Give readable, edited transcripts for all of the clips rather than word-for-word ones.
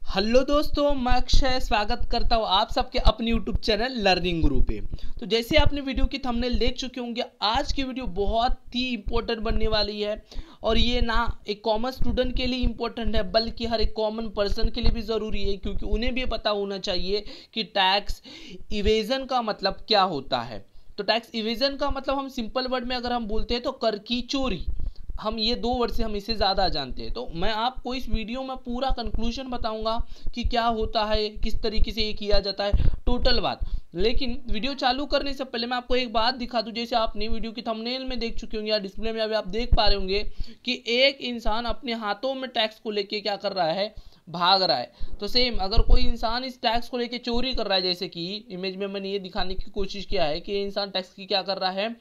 Hello दोस्तों, मैं अक्षय स्वागत करता हूँ आप सबके अपने यूट्यूब चैनल लर्निंग गुरु पे। तो जैसे आपने वीडियो की थंबनेल देख चुके होंगे, आज की वीडियो बहुत ही इम्पोर्टेंट बनने वाली है। और ये ना एक कॉमन स्टूडेंट के लिए इम्पोर्टेंट है, बल्कि हर एक कॉमन पर्सन के लिए भी ज़रूरी है, क्योंकि उन्हें भी पता होना चाहिए कि टैक्स इवेजन का मतलब क्या होता है। तो टैक्स इवेजन का मतलब हम सिंपल वर्ड में अगर हम बोलते हैं तो कर की चोरी। हम ये दो वर्ड से हम इसे ज़्यादा जानते हैं। तो मैं आपको इस वीडियो में पूरा कंक्लूजन बताऊंगा कि क्या होता है, किस तरीके से ये किया जाता है, टोटल बात। लेकिन वीडियो चालू करने से पहले मैं आपको एक बात दिखा दूं। जैसे आपने वीडियो की थंबनेल में देख चुके होंगे या डिस्प्ले में अभी आप देख पा रहे होंगे कि एक इंसान अपने हाथों में टैक्स को लेके क्या कर रहा है, भाग रहा है। तो सेम अगर कोई इंसान इस टैक्स को लेके चोरी कर रहा है, जैसे कि इमेज में मैंने ये दिखाने की कोशिश किया है कि ये इंसान टैक्स की क्या कर रहा है,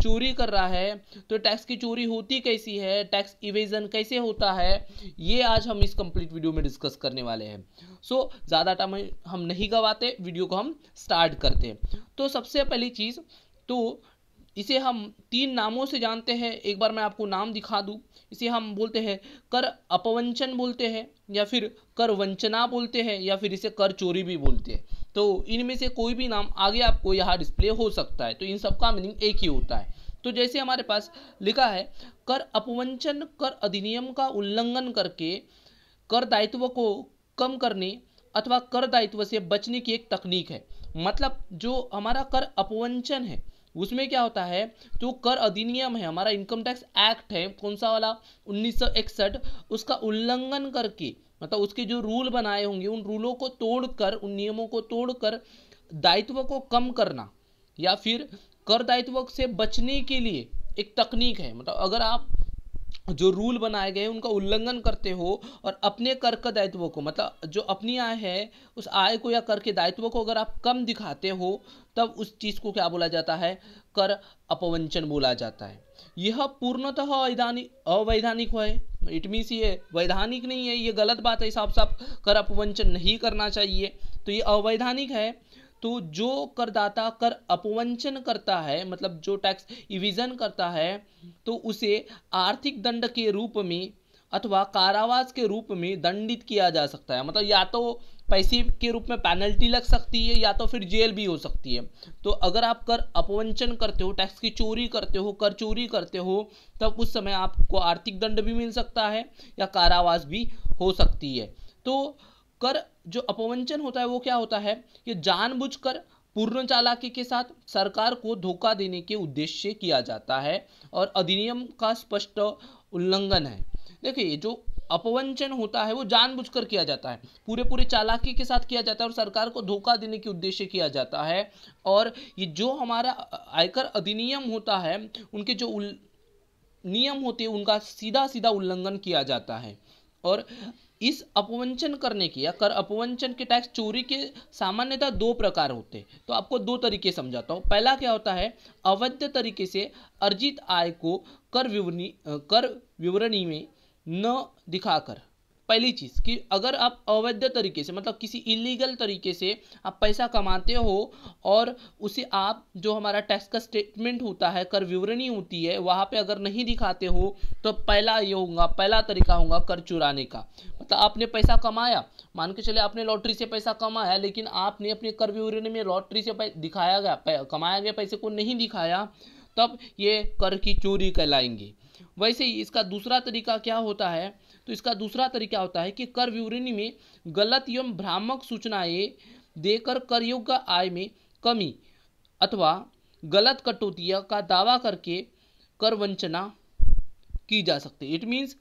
चोरी कर रहा है। तो टैक्स की चोरी होती कैसी है, टैक्स इवेजन कैसे होता है, ये आज हम इस कंप्लीट वीडियो में डिस्कस करने वाले हैं। सो ज़्यादा टाइम हम नहीं गवाते, वीडियो को हम स्टार्ट करते हैं। तो सबसे पहली चीज़, तो इसे हम तीन नामों से जानते हैं। एक बार मैं आपको नाम दिखा दूं। इसे हम बोलते हैं कर अपवंचन बोलते हैं, या फिर कर वंचना बोलते हैं, या फिर इसे कर चोरी भी बोलते हैं। तो इनमें से कोई भी नाम आगे आपको यहाँ डिस्प्ले हो सकता है। तो इन सब का मीनिंग एक ही होता है। तो जैसे हमारे पास लिखा है, कर अपवंचन कर अधिनियम का उल्लंघन करके कर दायित्व को कम करने अथवा कर दायित्व से बचने की एक तकनीक है। मतलब जो हमारा कर अपवंचन है उसमें क्या होता है, तो कर अधिनियम है, हमारा इनकम टैक्स एक्ट है, कौन सा वाला, 1961, उसका उल्लंघन करके, मतलब उसके जो रूल बनाए होंगे उन रूलों को तोड़कर, उन नियमों को तोड़कर दायित्व को कम करना या फिर कर दायित्व से बचने के लिए एक तकनीक है। मतलब अगर आप जो रूल बनाए गए उनका उल्लंघन करते हो और अपने कर का दायित्व को, मतलब जो अपनी आय है उस आय को या कर के दायित्व को अगर आप कम दिखाते हो, तब उस चीज़ को क्या बोला जाता है, कर अपवंचन बोला जाता है। यह पूर्णतः अवैधानिक है। इट मीन्स ये वैधानिक नहीं है, ये गलत बात है, साफ साफ कर अपवंचन नहीं करना चाहिए। तो ये अवैधानिक है। तो जो करदाता कर अपवंचन करता है, मतलब जो टैक्स इविजन करता है, तो उसे आर्थिक दंड के रूप में अथवा कारावास के रूप में दंडित किया जा सकता है। मतलब या तो पैसे के रूप में पेनल्टी लग सकती है, या तो फिर जेल भी हो सकती है। तो अगर आप कर अपवंचन करते हो, टैक्स की चोरी करते हो, कर चोरी करते हो, तब उस समय आपको आर्थिक दंड भी मिल सकता है या कारावास भी हो सकती है। तो कर जो अपवंचन होता है वो क्या होता है, कि जानबूझकर पूर्ण चालाकी के साथ सरकार को धोखा देने के उद्देश्य से किया जाता है और अधिनियम का स्पष्ट उल्लंघन है। देखिए, जो अपवंचन होता है वो जानबूझकर किया जाता है, पूरे पूरे चालाकी के साथ किया जाता है और सरकार को धोखा देने के उद्देश्य से किया जाता है। और ये जो हमारा आयकर अधिनियम होता है, उनके जो नियम होते हैं उनका सीधा सीधा उल्लंघन किया जाता है। और इस अपवंचन करने की या कर अपवंचन के टैक्स चोरी के सामान्यतः दो प्रकार होते हैं। तो आपको दो तरीके समझाता हूँ। पहला क्या होता है, अवैध तरीके से अर्जित आय को कर विवरणी में न दिखाकर। पहली चीज़ कि अगर आप अवैध तरीके से, मतलब किसी इलीगल तरीके से आप पैसा कमाते हो और उसे आप, जो हमारा टैक्स का स्टेटमेंट होता है, कर विवरणी होती है, वहाँ पे अगर नहीं दिखाते हो, तो पहला ये होगा, पहला तरीका होगा कर चुराने का। मतलब आपने पैसा कमाया, मान के चले आपने लॉटरी से पैसा कमाया, लेकिन आपने अपने कर विवरणी में लॉटरी से दिखाया गया कमाया गया पैसे को नहीं दिखाया, तब ये कर की चोरी कहलाएंगे। वैसे ही इसका दूसरा तरीका क्या होता है, तो इसका दूसरा तरीका होता है कि कर विवरणी में गलत एवं भ्रामक सूचनाएं देकर कर योग्य आय में कमी अथवा गलत कटौतियों का दावा करके कर वंचना की जा सकती है। इट मीन्स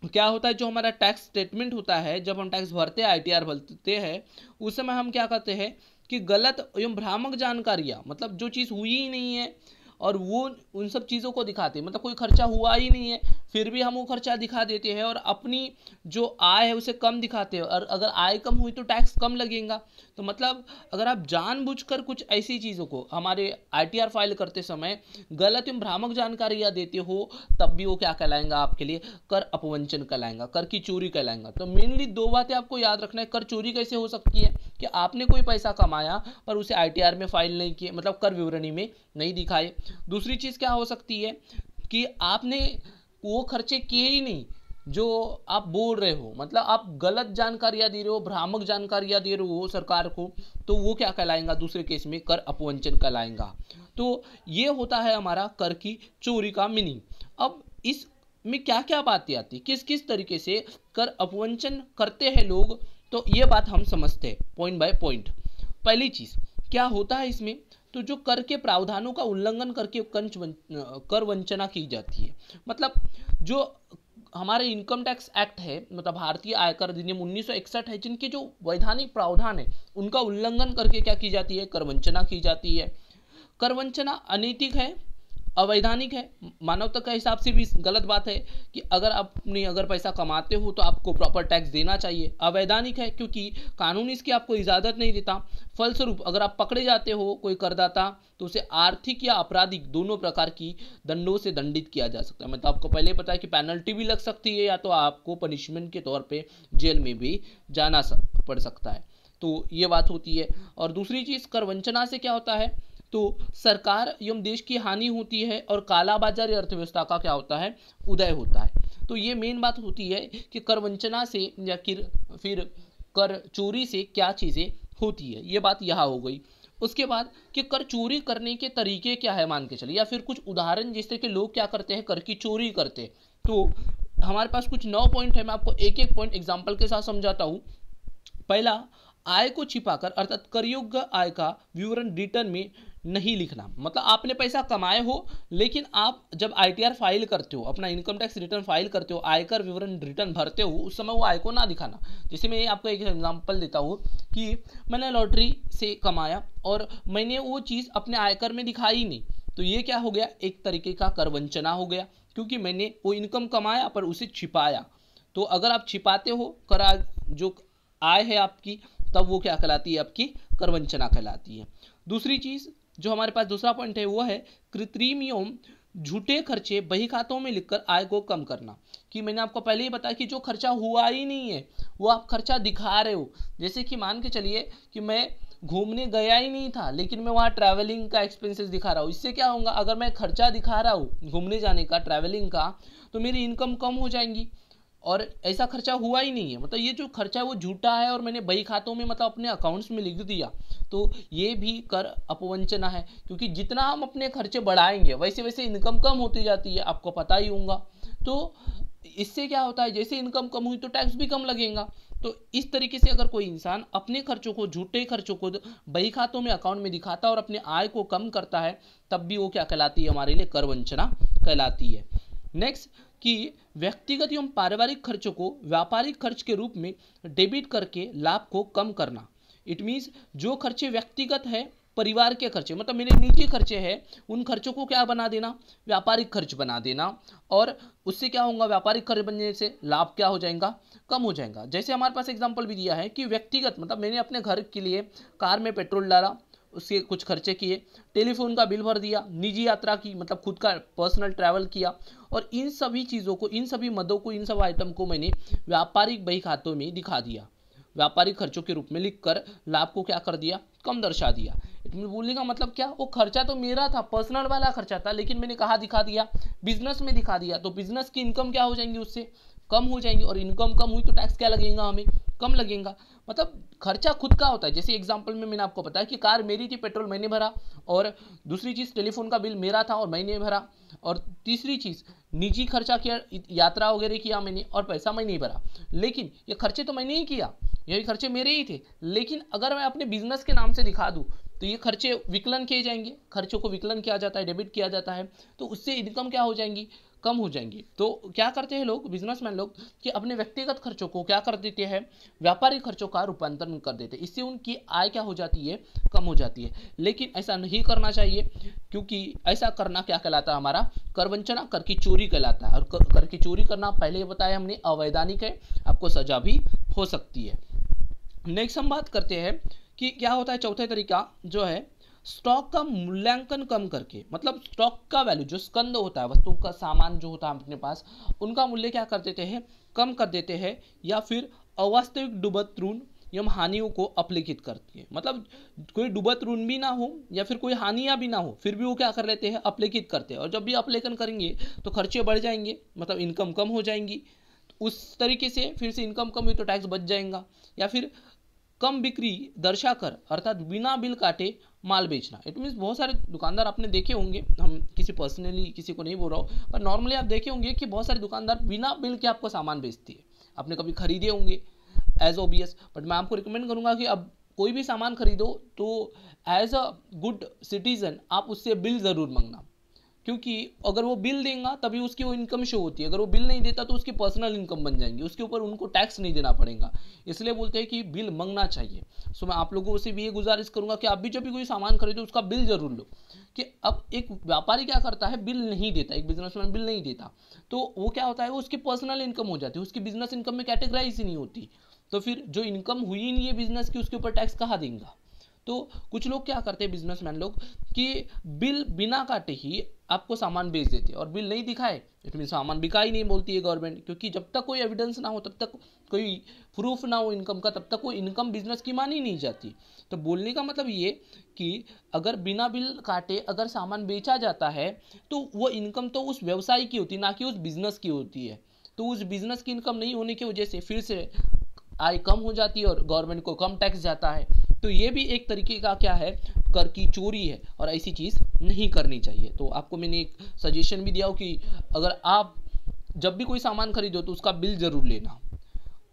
क्या होता है, जो हमारा टैक्स स्टेटमेंट होता है, जब हम टैक्स भरते हैं, ITR भरते हैं, उस समय हम क्या करते हैं कि गलत एवं भ्रामक जानकारियाँ, मतलब जो चीज़ हुई ही नहीं है और वो उन सब चीज़ों को दिखाते हैं, मतलब कोई खर्चा हुआ ही नहीं है फिर भी हम वो खर्चा दिखा देते हैं और अपनी जो आय है उसे कम दिखाते हैं। और अगर आय कम हुई तो टैक्स कम लगेगा। तो मतलब अगर आप जानबूझकर कुछ ऐसी चीज़ों को हमारे ITR फाइल करते समय गलत एवं भ्रामक जानकारियाँ देते हो, तब भी वो क्या कहलाएंगा, आपके लिए कर अपवंचन कहलाएंगा, कर की चोरी कहलाएंगा। तो मेनली दो बातें आपको याद रखना है। कर चोरी कैसे हो सकती है, कि आपने कोई पैसा कमाया पर उसे ITR में फाइल नहीं किए, मतलब कर विवरणी में नहीं दिखाए। दूसरी चीज़ क्या हो सकती है, कि आपने वो खर्चे किए ही नहीं जो आप बोल रहे हो, मतलब आप गलत जानकारियां दे रहे हो, भ्रामक जानकारियां दे रहे हो सरकार को, तो वो क्या कहलाएगा, दूसरे केस में कर अपवंचन कहलाएगा। तो ये होता है हमारा कर की चोरी का मीनिंग। अब इस में क्या क्या बातें आती, किस किस तरीके से कर अपवंचन करते हैं लोग, तो ये बात हम समझते हैं पॉइंट बाय पॉइंट। पहली चीज क्या होता है इसमें, तो जो कर के प्रावधानों का उल्लंघन करके कर वंचना की जाती है। मतलब जो हमारे इनकम टैक्स एक्ट है, मतलब भारतीय आयकर अधिनियम 1961 है, जिनके जो वैधानिक प्रावधान है उनका उल्लंघन करके क्या की जाती है, कर वंचना की जाती है। कर वंचना अनैतिक है, अवैधानिक है, मानवता के हिसाब से भी गलत बात है कि अगर पैसा कमाते हो तो आपको प्रॉपर टैक्स देना चाहिए। अवैधानिक है क्योंकि कानून इसकी आपको इजाज़त नहीं देता। फलस्वरूप अगर आप पकड़े जाते हो कोई करदाता, तो उसे आर्थिक या आपराधिक दोनों प्रकार की दंडों से दंडित किया जा सकता है। मतलब आपको पहले पता है कि पेनल्टी भी लग सकती है, या तो आपको पनिशमेंट के तौर पर जेल में भी जाना पड़ सकता है। तो ये बात होती है। और दूसरी चीज़, कर वंचना से क्या होता है, तो सरकार एवं देश की हानि होती है और काला बाजारी अर्थव्यवस्था का क्या होता है, उदय होता है। तो ये मेन बात होती है कि कर वंचना से या फिर कर चोरी से क्या चीज़ें होती है, ये बात यहाँ हो गई। उसके बाद कि कर चोरी करने के तरीके क्या है मान के चलिए, या फिर कुछ उदाहरण जिससे कि लोग क्या करते हैं, कर की चोरी करते हैं। तो हमारे पास कुछ 9 पॉइंट है, मैं आपको एक एक पॉइंट एग्जाम्पल के साथ समझाता हूँ। पहला, आय को छिपाकर अर्थात करयोग्य आय का विवरण रिटर्न में नहीं लिखना। मतलब आपने पैसा कमाए हो, लेकिन आप जब आईटीआर फाइल करते हो, अपना इनकम टैक्स रिटर्न फाइल करते हो, आयकर विवरण रिटर्न भरते हो, उस समय वो आय को ना दिखाना। जैसे मैं आपको एक एग्जांपल देता हूँ कि मैंने लॉटरी से कमाया और मैंने वो चीज़ अपने आयकर में दिखाई नहीं, तो ये क्या हो गया, एक तरीके का कर वंचना हो गया, क्योंकि मैंने वो इनकम कमाया पर उसे छिपाया। तो अगर आप छिपाते हो जो आय है आपकी, तब वो क्या कहलाती है, आपकी कर वंचना कहलाती है। दूसरी चीज़ जो हमारे पास दूसरा पॉइंट है वो है कृत्रिम एवं झूठे खर्चे बही खातों में लिखकर आय को कम करना। कि मैंने आपको पहले ही बताया कि जो खर्चा हुआ ही नहीं है वो आप खर्चा दिखा रहे हो। जैसे कि मान के चलिए कि मैं घूमने गया ही नहीं था, लेकिन मैं वहाँ ट्रैवलिंग का एक्सपेंसेस दिखा रहा हूँ। इससे क्या होगा, अगर मैं खर्चा दिखा रहा हूँ घूमने जाने का, ट्रैवलिंग का, तो मेरी इनकम कम हो जाएंगी और ऐसा खर्चा हुआ ही नहीं है। मतलब ये जो खर्चा है वो झूठा है और मैंने बही खातों में, मतलब अपने अकाउंट्स में लिख दिया, तो ये भी कर अपवंचना है। क्योंकि जितना हम अपने खर्चे बढ़ाएंगे वैसे वैसे इनकम कम होती जाती है, आपको पता ही होगा। तो इससे क्या होता है, जैसे इनकम कम हुई तो टैक्स भी कम लगेगा। तो इस तरीके से अगर कोई इंसान अपने खर्चों को, झूठे खर्चों को बही खातों में, अकाउंट में दिखाता है और अपने आय को कम करता है, तब भी वो क्या कहलाती है, हमारे लिए कर वंचना कहलाती है। नेक्स्ट, कि व्यक्तिगत एवं पारिवारिक खर्चों को व्यापारिक खर्च के रूप में डेबिट करके लाभ को कम करना। इट मीन्स जो खर्चे व्यक्तिगत है, परिवार के खर्चे, मतलब मेरे निजी खर्चे हैं, उन खर्चों को क्या बना देना, व्यापारिक खर्च बना देना। और उससे क्या होगा, व्यापारिक खर्च बनने से लाभ क्या हो जाएगा, कम हो जाएगा। जैसे हमारे पास एग्जाम्पल भी दिया है कि व्यक्तिगत, मतलब मैंने अपने घर के लिए कार में पेट्रोल डाला, उसके कुछ खर्चे किए, टेलीफोन का बिल भर दिया, निजी यात्रा की, मतलब खुद का पर्सनल ट्रैवल किया, और इन सभी चीज़ों को, इन सभी मदों को, इन सब आइटम को मैंने व्यापारिक बही खातों में दिखा दिया, व्यापारिक खर्चों के रूप में लिखकर लाभ को क्या कर दिया, कम दर्शा दिया। बोलने का मतलब क्या, वो खर्चा तो मेरा था, पर्सनल वाला खर्चा था, लेकिन मैंने कहाँ दिखा दिया, बिजनेस में दिखा दिया। तो बिजनेस की इनकम क्या हो जाएंगी, उससे कम हो जाएंगी, और इनकम कम हुई तो टैक्स क्या लगेगा, हमें कम लगेगा। मतलब खर्चा खुद का होता है। जैसे एग्जांपल में मैंने आपको बताया कि कार मेरी थी, पेट्रोल मैंने भरा, और दूसरी चीज़ टेलीफोन का बिल मेरा था और मैंने भरा, और तीसरी चीज़ निजी खर्चा किया, यात्रा वगैरह किया मैंने, और पैसा मैं नहीं भरा। लेकिन ये खर्चे तो मैंने ही किया, यही खर्चे मेरे ही थे। लेकिन अगर मैं अपने बिजनेस के नाम से दिखा दूँ तो ये खर्चे विकलन किए जाएंगे, खर्चों को विकलन किया जाता है, डेबिट किया जाता है, तो उससे इनकम क्या हो जाएंगी, कम हो जाएंगी। तो क्या करते हैं लोग, बिजनेसमैन लोग, कि अपने व्यक्तिगत खर्चों को क्या कर देते हैं, व्यापारिक खर्चों का रूपांतरण कर देते हैं। इससे उनकी आय क्या हो जाती है, कम हो जाती है। लेकिन ऐसा नहीं करना चाहिए, क्योंकि ऐसा करना क्या कहलाता है, हमारा कर वंचना, कर की चोरी कहलाता है। और कर की चोरी करना पहले बताया हमने, अवैधानिक है, आपको सजा भी हो सकती है। नेक्स्ट हम बात करते हैं कि क्या होता है, चौथा तरीका जो है, स्टॉक का मूल्यांकन कम करके, मतलब स्टॉक का वैल्यू, जो स्कंद होता है, वस्तु का सामान जो होता है अपने पास, उनका मूल्य क्या कर देते हैं, कम कर देते हैं, या फिर अवास्तविक डूबत ऋण एवं हानियों को अपलिखित करती है। मतलब कोई डूबत ऋण भी ना हो या फिर कोई हानियां भी ना हो, फिर भी वो क्या कर लेते हैं, अपलिखित करते हैं। और जब भी अपलेखन करेंगे तो खर्चे बढ़ जाएंगे, मतलब इनकम कम हो जाएंगी। उस तरीके से फिर से इनकम कम हुई तो टैक्स बच जाएगा। या फिर कम बिक्री दर्शाकर अर्थात बिना बिल काटे माल बेचना। इट मीन्स बहुत सारे दुकानदार आपने देखे होंगे, हम किसी पर्सनली किसी को नहीं बोल रहा हूँ, पर नॉर्मली आप देखे होंगे कि बहुत सारे दुकानदार बिना बिल के आपको सामान बेचती है। आपने कभी खरीदे होंगे एज ओबियस, बट मैं आपको रिकमेंड करूंगा कि अब कोई भी सामान खरीदो तो एज अ गुड सिटीजन आप उससे बिल ज़रूर मांगना, क्योंकि अगर वो बिल देगा तभी उसकी वो इनकम शो होती है। अगर वो बिल नहीं देता तो उसकी पर्सनल इनकम बन जाएंगी, उसके ऊपर उनको टैक्स नहीं देना पड़ेगा। इसलिए बोलते हैं कि बिल मांगना चाहिए। सो मैं आप लोगों से भी ये गुजारिश करूंगा कि आप भी जब भी कोई सामान खरीदो उसका बिल जरूर लो। कि अब एक व्यापारी क्या करता है, बिल नहीं देता, एक बिजनेसमैन बिल नहीं देता, तो वो क्या होता है, वो उसकी पर्सनल इनकम हो जाती है, उसकी बिजनेस इनकम में कैटेगराइज ही नहीं होती। तो फिर जो इनकम हुई नहीं है बिजनेस की, उसके ऊपर टैक्स कहाँ देंगे। तो कुछ लोग क्या करते हैं बिजनेसमैन लोग कि बिल बिना काटे ही आपको सामान बेच देते हैं, और बिल नहीं दिखाए इट मीन सामान बिका ही नहीं बोलती है गवर्नमेंट। क्योंकि जब तक कोई एविडेंस ना हो, तब तक कोई प्रूफ ना हो इनकम का, तब तक वो इनकम बिजनेस की मानी नहीं जाती। तो बोलने का मतलब ये कि अगर बिना बिल काटे अगर सामान बेचा जाता है तो वो इनकम तो उस व्यवसाय की होती है, ना कि उस बिजनेस की होती है। तो उस बिजनेस की इनकम नहीं होने की वजह से फिर से आय कम हो जाती है और गवर्नमेंट को कम टैक्स जाता है। तो ये भी एक तरीके का क्या है, कर की चोरी है, और ऐसी चीज़ नहीं करनी चाहिए। तो आपको मैंने एक सजेशन भी दिया हो कि अगर आप जब भी कोई सामान खरीदो तो उसका बिल जरूर लेना।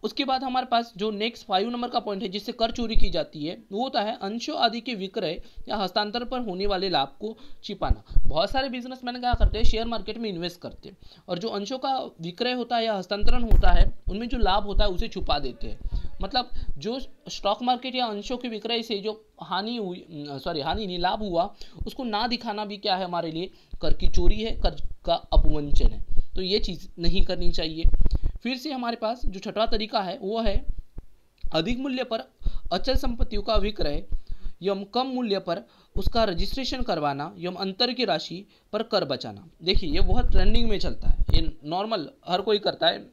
उसके बाद हमारे पास जो नेक्स्ट 5 नंबर का पॉइंट है जिससे कर चोरी की जाती है, वो होता है अंशों आदि के विक्रय या हस्तांतरण पर होने वाले लाभ को छिपाना। बहुत सारे बिजनेसमैन क्या करते हैं, शेयर मार्केट में इन्वेस्ट करते हैं, और जो अंशों का विक्रय होता है या हस्तांतरण होता है उनमें जो लाभ होता है उसे छुपा देते हैं। मतलब जो स्टॉक मार्केट या अंशों के विक्रय से जो हानि हुई, हानि नहीं, लाभ हुआ, उसको ना दिखाना भी क्या है, हमारे लिए कर की चोरी है, कर का अपवंचन है। तो ये चीज़ नहीं करनी चाहिए। फिर से हमारे पास जो छठवां तरीका है वो है अधिक मूल्य पर अचल संपत्तियों का विक्रय एवं कम मूल्य पर उसका रजिस्ट्रेशन करवाना एवं अंतर की राशि पर कर बचाना। देखिए ये बहुत ट्रेंडिंग में चलता है, ये नॉर्मल हर कोई करता है,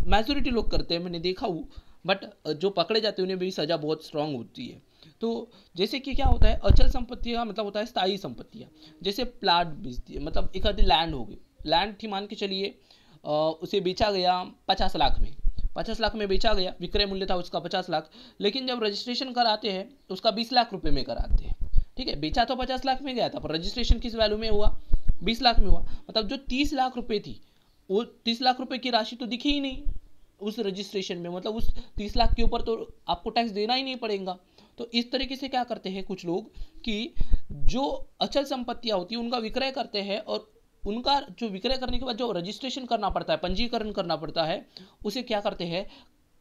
मैजोरिटी लोग करते हैं, मैंने देखा हूँ, बट जो पकड़े जाते हैं उन्हें भी सज़ा बहुत स्ट्रांग होती है। तो जैसे कि क्या होता है, अचल संपत्ति का मतलब होता है स्थायी संपत्तियाँ, जैसे प्लाट बेचती है, मतलब एक आधी लैंड हो गई, लैंड थी मान के चलिए, उसे बेचा गया 50 लाख में, 50 लाख में बेचा गया, विक्रय मूल्य था उसका 50 लाख, लेकिन जब रजिस्ट्रेशन कराते हैं तो उसका 20 लाख रुपए में कराते हैं। ठीक है, बेचा तो 50 लाख में गया था, पर रजिस्ट्रेशन किस वैल्यू में हुआ, 20 लाख में हुआ। मतलब जो 30 लाख रुपए थी, वो 30 लाख रुपए की राशि तो दिखी ही नहीं उस रजिस्ट्रेशन में, मतलब उस 30 लाख के ऊपर तो आपको टैक्स देना ही नहीं पड़ेगा। तो इस तरीके से क्या करते हैं कुछ लोग कि जो अचल संपत्तियां होती है उनका विक्रय करते हैं, और उनका जो विक्रय करने के बाद जो रजिस्ट्रेशन करना पड़ता है, पंजीकरण करना पड़ता है, उसे क्या करते हैं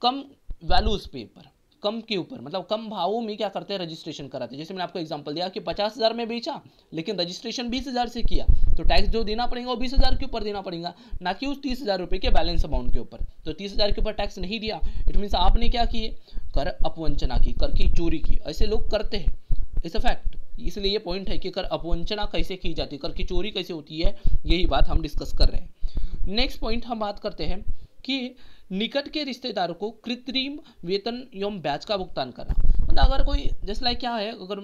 कम वैल्यूज पे पर, कम के ऊपर, मतलब कम भावों में क्या करते हैं रजिस्ट्रेशन कराते हैं। जैसे मैंने आपको एग्जांपल दिया कि 50,000 में बेचा, लेकिन रजिस्ट्रेशन 20,000 से किया, तो टैक्स जो देना पड़ेगा वो 20,000 के ऊपर देना पड़ेगा, ना कि उस 30,000 रुपये के बैलेंस अमाउंट के ऊपर। तो 30,000 के ऊपर टैक्स नहीं दिया, इट मीन्स आपने क्या किए, कर अपवंचना की, कर की चोरी की। ऐसे लोग करते हैं, इट्स अ फैक्ट। इसलिए ये पॉइंट है कि कर अपवंचना कैसे की जाती है, कर की चोरी कैसे होती है, यही बात हम डिस्कस कर रहे हैं। नेक्स्ट पॉइंट हम बात करते हैं कि निकट के रिश्तेदारों को कृत्रिम वेतन एवं ब्याज का भुगतान करना। मतलब अगर कोई जैसे लाइक क्या है, अगर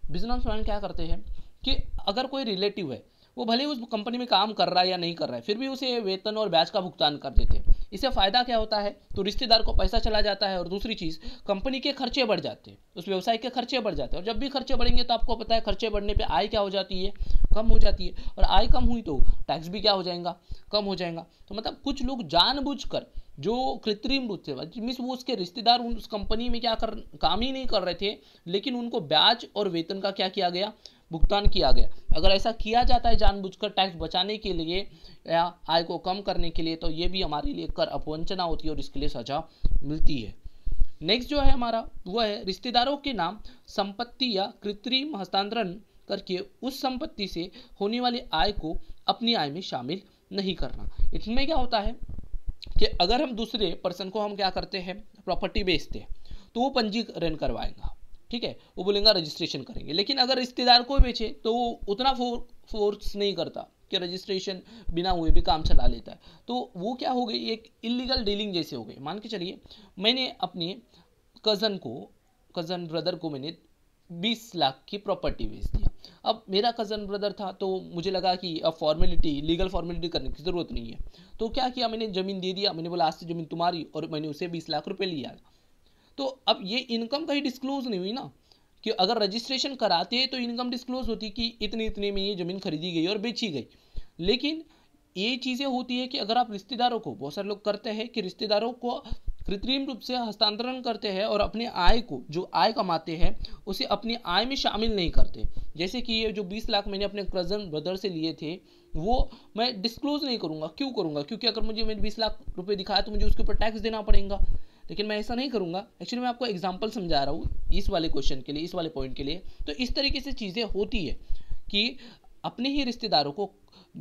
बिजनेसमैन क्या करते हैं कि अगर कोई रिलेटिव है, वो भले उस कंपनी में काम कर रहा है या नहीं कर रहा है, फिर भी उसे वेतन और ब्याज का भुगतान कर देते हैं। इससे फ़ायदा क्या होता है, तो रिश्तेदार को पैसा चला जाता है, और दूसरी चीज़ कंपनी के खर्चे बढ़ जाते हैं, उस व्यवसाय के खर्चे बढ़ जाते हैं। और जब भी खर्चे बढ़ेंगे तो आपको पता है खर्चे बढ़ने पे आय क्या हो जाती है, कम हो जाती है, और आय कम हुई तो टैक्स भी क्या हो जाएगा, कम हो जाएगा। तो मतलब कुछ लोग जानबूझकर जो कृत्रिम रूप से मीन्स वो उसके रिश्तेदार उस कंपनी में क्या कर काम ही नहीं कर रहे थे, लेकिन उनको ब्याज और वेतन का क्या किया गया, भुगतान किया गया। अगर ऐसा किया जाता है जानबूझकर टैक्स बचाने के लिए या आय को कम करने के लिए, तो ये भी हमारे लिए कर अपवंचना होती है और इसके लिए सजा मिलती है। नेक्स्ट जो है हमारा वो है रिश्तेदारों के नाम संपत्ति या कृत्रिम हस्तांतरण करके उस संपत्ति से होने वाली आय को अपनी आय में शामिल नहीं करना। इसमें क्या होता है कि अगर हम दूसरे पर्सन को हम क्या करते हैं प्रॉपर्टी बेचते हैं, तो वो पंजीकरण करवाएगा, ठीक है, वो बोलेगा रजिस्ट्रेशन करेंगे। लेकिन अगर रिश्तेदार को बेचे तो वो उतना फोर्स नहीं करता कि रजिस्ट्रेशन बिना हुए भी काम चला लेता है। तो वो क्या हो गई, एक इलीगल डीलिंग जैसे हो गई। मान के चलिए मैंने अपने कज़न ब्रदर को मैंने 20 लाख की प्रॉपर्टी बेच दिया, अब मेरा कज़न ब्रदर था तो मुझे लगा कि अब फॉर्मेलिटी, लीगल फॉर्मेलिटी करने की ज़रूरत नहीं है, तो क्या किया, मैंने ज़मीन दे दिया। मैंने बोला आज से ज़मीन तुम्हारी, और मैंने उसे 20 लाख रुपए लिया। तो अब ये इनकम कहीं डिस्क्लोज नहीं हुई ना, कि अगर रजिस्ट्रेशन कराते तो इनकम डिस्क्लोज होती कि इतने इतने में ये ज़मीन खरीदी गई और बेची गई। लेकिन ये चीज़ें होती है कि अगर आप रिश्तेदारों को, बहुत सारे लोग करते हैं कि रिश्तेदारों को कृत्रिम रूप से हस्तांतरण करते हैं और अपने आय को, जो आय कमाते हैं उसे अपनी आय में शामिल नहीं करते। जैसे कि ये जो 20 लाख मैंने अपने कज़न ब्रदर से लिए थे, वो मैं डिस्क्लोज नहीं करूँगा। क्यों करूँगा? क्योंकि अगर मुझे मैंने 20 लाख रुपए दिखाया तो मुझे उसके ऊपर टैक्स देना पड़ेगा, लेकिन मैं ऐसा नहीं करूँगा। एक्चुअली मैं आपको एग्जांपल समझा रहा हूँ इस वाले क्वेश्चन के लिए, इस वाले पॉइंट के लिए। तो इस तरीके से चीज़ें होती है कि अपने ही रिश्तेदारों को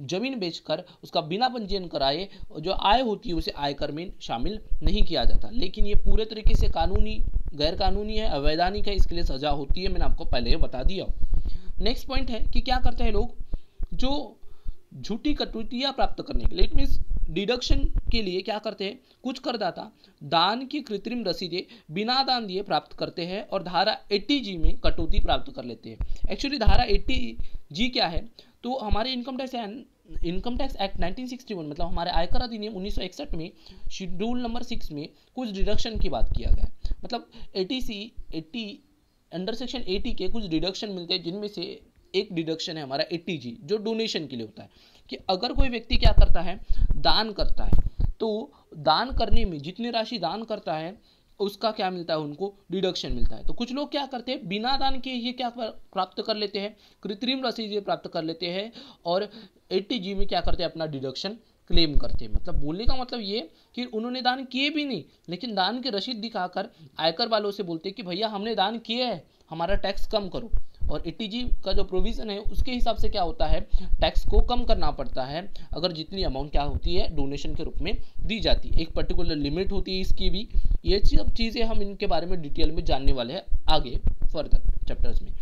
जमीन बेचकर उसका बिना पंजीयन कराए जो आय होती है उसे आयकर में शामिल नहीं किया जाता। लेकिन ये पूरे तरीके से कानूनी, गैर कानूनी है, अवैधानिक है, इसके लिए सजा होती है, मैंने आपको पहले बता दिया। नेक्स्ट पॉइंट है कि क्या करते हैं लोग, जो झूठी कटौतियाँ प्राप्त करने के लिए, इट मीन्स डिडक्शन के लिए क्या करते हैं, कुछ करदाता दान की कृत्रिम रसीदें बिना दान दिए प्राप्त करते हैं और धारा 80G में कटौती प्राप्त कर लेते हैं। एक्चुअली धारा 80G क्या है, तो हमारे इनकम टैक्स एक्ट 1961, मतलब हमारे आयकर अधिनियम 1961 में शेड्यूल नंबर 6 में कुछ डिडक्शन की बात किया गया। मतलब 80 अंडर सेक्शन 80 के कुछ डिडक्शन मिलते हैं, जिनमें से एक डिडक्शन है हमारा 80G, जो डोनेशन के लिए होता है। कि अगर कोई व्यक्ति क्या करता है, दान करता है, तो दान करने में जितनी राशि दान करता है उसका क्या मिलता है, उनको डिडक्शन मिलता है। तो कुछ लोग क्या करते हैं, बिना दान के ये क्या प्राप्त कर लेते हैं, कृत्रिम रसीदें प्राप्त कर लेते हैं और 80G में क्या करते हैं, अपना डिडक्शन क्लेम करते हैं। मतलब बोलने का मतलब ये कि उन्होंने दान किए भी नहीं, लेकिन दान की रसीद दिखाकर आयकर वालों से बोलते हैं कि भैया हमने दान किए है, हमारा टैक्स कम करो। और 80G का जो प्रोविज़न है उसके हिसाब से क्या होता है, टैक्स को कम करना पड़ता है अगर जितनी अमाउंट क्या होती है डोनेशन के रूप में दी जाती है। एक पर्टिकुलर लिमिट होती है इसकी भी। ये सब चीज़ें हम इनके बारे में डिटेल में जानने वाले हैं आगे फर्दर चैप्टर्स में।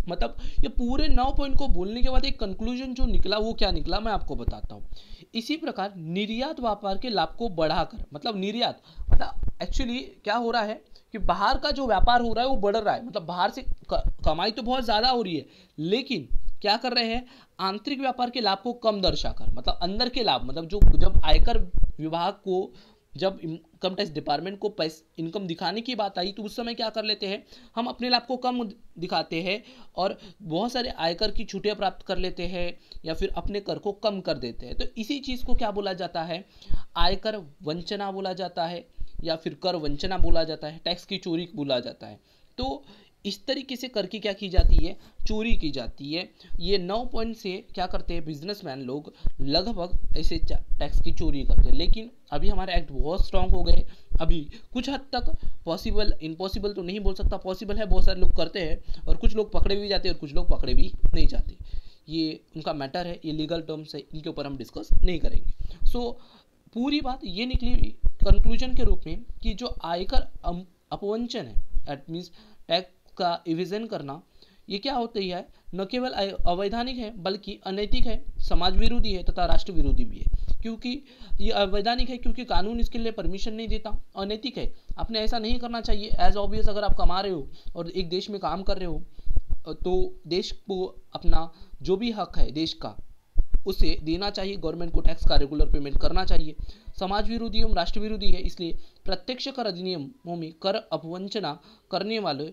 मतलब ये पूरे 9 पॉइंट को बोलने के बाद एक कंक्लूजन जो निकला वो क्या निकला मैं आपको बताता हूँ। इसी प्रकार निर्यात व्यापार के लाभ को बढ़ाकर, मतलब निर्यात मतलब एक्चुअली क्या हो रहा है कि बाहर का जो व्यापार हो रहा है वो बढ़ रहा है, मतलब बाहर से कमाई तो बहुत ज़्यादा हो रही है, लेकिन क्या कर रहे हैं, आंतरिक व्यापार के लाभ को कम दर्शाकर, मतलब अंदर के लाभ, मतलब जो जब आयकर विभाग को, जब इनकम टैक्स डिपार्टमेंट को इनकम दिखाने की बात आई तो उस समय क्या कर लेते हैं, हम अपने लाभ को कम दिखाते हैं और बहुत सारे आयकर की छूटें प्राप्त कर लेते हैं या फिर अपने कर को कम कर देते हैं। तो इसी चीज़ को क्या बोला जाता है, आयकर वंचना बोला जाता है या फिर कर वंचना बोला जाता है, टैक्स की चोरी बोला जाता है। तो इस तरीके से कर की क्या की जाती है, चोरी की जाती है। ये 9 पॉइंट से क्या करते हैं बिजनेसमैन लोग, लगभग ऐसे टैक्स की चोरी करते हैं। लेकिन अभी हमारे एक्ट बहुत स्ट्रांग हो गए, अभी कुछ हद तक पॉसिबल, इम्पॉसिबल तो नहीं बोल सकता, पॉसिबल है, बहुत सारे लोग करते हैं और कुछ लोग पकड़े भी जाते हैं और कुछ लोग पकड़े भी नहीं जाते। ये उनका मैटर है, ये लीगल टर्म्स है, इनके ऊपर हम डिस्कस नहीं करेंगे। सो पूरी बात ये निकली कंक्लूजन के रूप में कि जो आयकर अपवंचन है, दैट मीन्स टैक्स का इविजन करना, ये क्या होती है, न केवल अवैधानिक है बल्कि अनैतिक है, समाज विरोधी है तथा राष्ट्र विरोधी भी है। क्योंकि ये अवैधानिक है क्योंकि कानून इसके लिए परमिशन नहीं देता, अनैतिक है, आपने ऐसा नहीं करना चाहिए। एज ऑब्वियस अगर आप कमा रहे हो और एक देश में काम कर रहे हो तो देश को अपना जो भी हक है देश का उसे देना चाहिए, गवर्नमेंट को टैक्स का रेगुलर पेमेंट करना चाहिए। समाज विरोधी एवं राष्ट्र विरोधी है, इसलिए प्रत्यक्ष कर अधिनियमों में कर अपवंचना करने वाले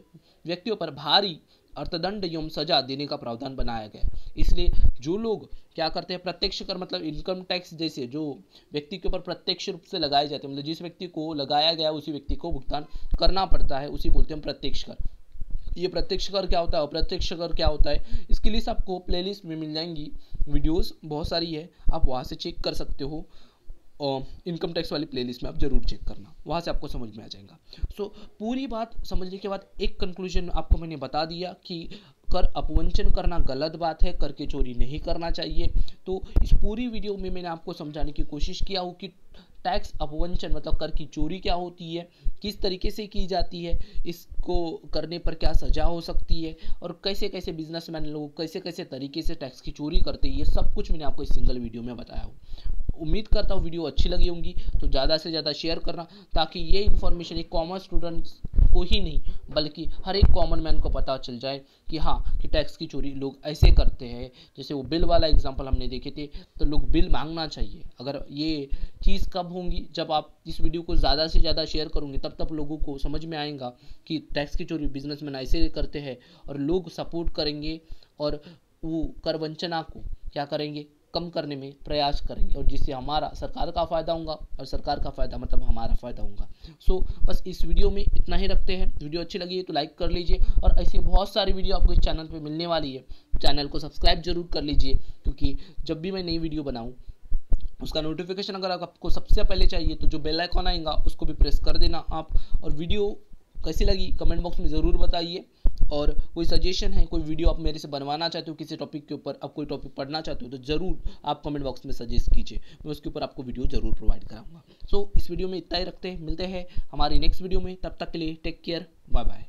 व्यक्तियों पर भारी अर्थदंड एवं सजा देने का प्रावधान बनाया गया है। इसलिए जो लोग क्या करते हैं, प्रत्यक्ष कर मतलब इनकम टैक्स जैसे जो व्यक्ति के ऊपर प्रत्यक्ष रूप से लगाए जाते हैं, मतलब जिस व्यक्ति को लगाया गया उसी व्यक्ति को भुगतान करना पड़ता है, उसी बोलते हैं प्रत्यक्ष कर। ये प्रत्यक्ष कर क्या होता है, अप्रत्यक्ष कर क्या होता है, इसकी लिस्ट आपको प्लेलिस्ट में मिल जाएंगी, वीडियोस बहुत सारी है, आप वहाँ से चेक कर सकते हो। इनकम टैक्स वाली प्लेलिस्ट में आप जरूर चेक करना, वहाँ से आपको समझ में आ जाएगा। सो पूरी बात समझने के बाद एक कंक्लूजन आपको मैंने बता दिया कि कर अपवंचन करना गलत बात है, कर की चोरी नहीं करना चाहिए। तो इस पूरी वीडियो में मैंने आपको समझाने की कोशिश किया हूँ कि टैक्स अपवंचन मतलब कर की चोरी क्या होती है, किस तरीके से की जाती है, इसको करने पर क्या सजा हो सकती है और कैसे कैसे बिजनेसमैन लोग कैसे कैसे तरीके से टैक्स की चोरी करते हैं, ये सब कुछ मैंने आपको इस सिंगल वीडियो में बताया हूँ। उम्मीद करता हूँ वीडियो अच्छी लगी होंगी, तो ज़्यादा से ज़्यादा शेयर करना ताकि ये इन्फॉर्मेशन एक कॉमर्स स्टूडेंट्स को ही नहीं बल्कि हर एक कॉमन मैन को पता चल जाए कि हाँ कि टैक्स की चोरी लोग ऐसे करते हैं। जैसे वो बिल वाला एग्जांपल हमने देखे थे, तो लोग बिल मांगना चाहिए। अगर ये चीज़ कब होंगी, जब आप इस वीडियो को ज़्यादा से ज़्यादा शेयर करोगे, तब तक लोगों को समझ में आएगा कि टैक्स की चोरी बिजनेसमैन ऐसे करते हैं, और लोग सपोर्ट करेंगे और वो कर वंचना को क्या करेंगे, कम करने में प्रयास करेंगे, और जिससे हमारा सरकार का फ़ायदा होगा, और सरकार का फ़ायदा मतलब हमारा फ़ायदा होगा। सो बस इस वीडियो में इतना ही रखते हैं। वीडियो अच्छी लगी है तो लाइक कर लीजिए, और ऐसी बहुत सारी वीडियो आपको इस चैनल पे मिलने वाली है। चैनल को सब्सक्राइब जरूर कर लीजिए, क्योंकि जब भी मैं नई वीडियो बनाऊँ उसका नोटिफिकेशन अगर आपको सबसे पहले चाहिए तो जो बेल आइकॉन आएगा उसको भी प्रेस कर देना आप। और वीडियो कैसी लगी कमेंट बॉक्स में ज़रूर बताइए, और कोई सजेशन है, कोई वीडियो आप मेरे से बनवाना चाहते हो किसी टॉपिक के ऊपर, आप कोई टॉपिक पढ़ना चाहते हो, तो ज़रूर आप कमेंट बॉक्स में सजेस्ट कीजिए, मैं उसके ऊपर आपको वीडियो ज़रूर प्रोवाइड कराऊंगा। सो इस वीडियो में इतना ही रखते हैं, मिलते हैं हमारी नेक्स्ट वीडियो में, तब तक के लिए टेक केयर, बाय बाय।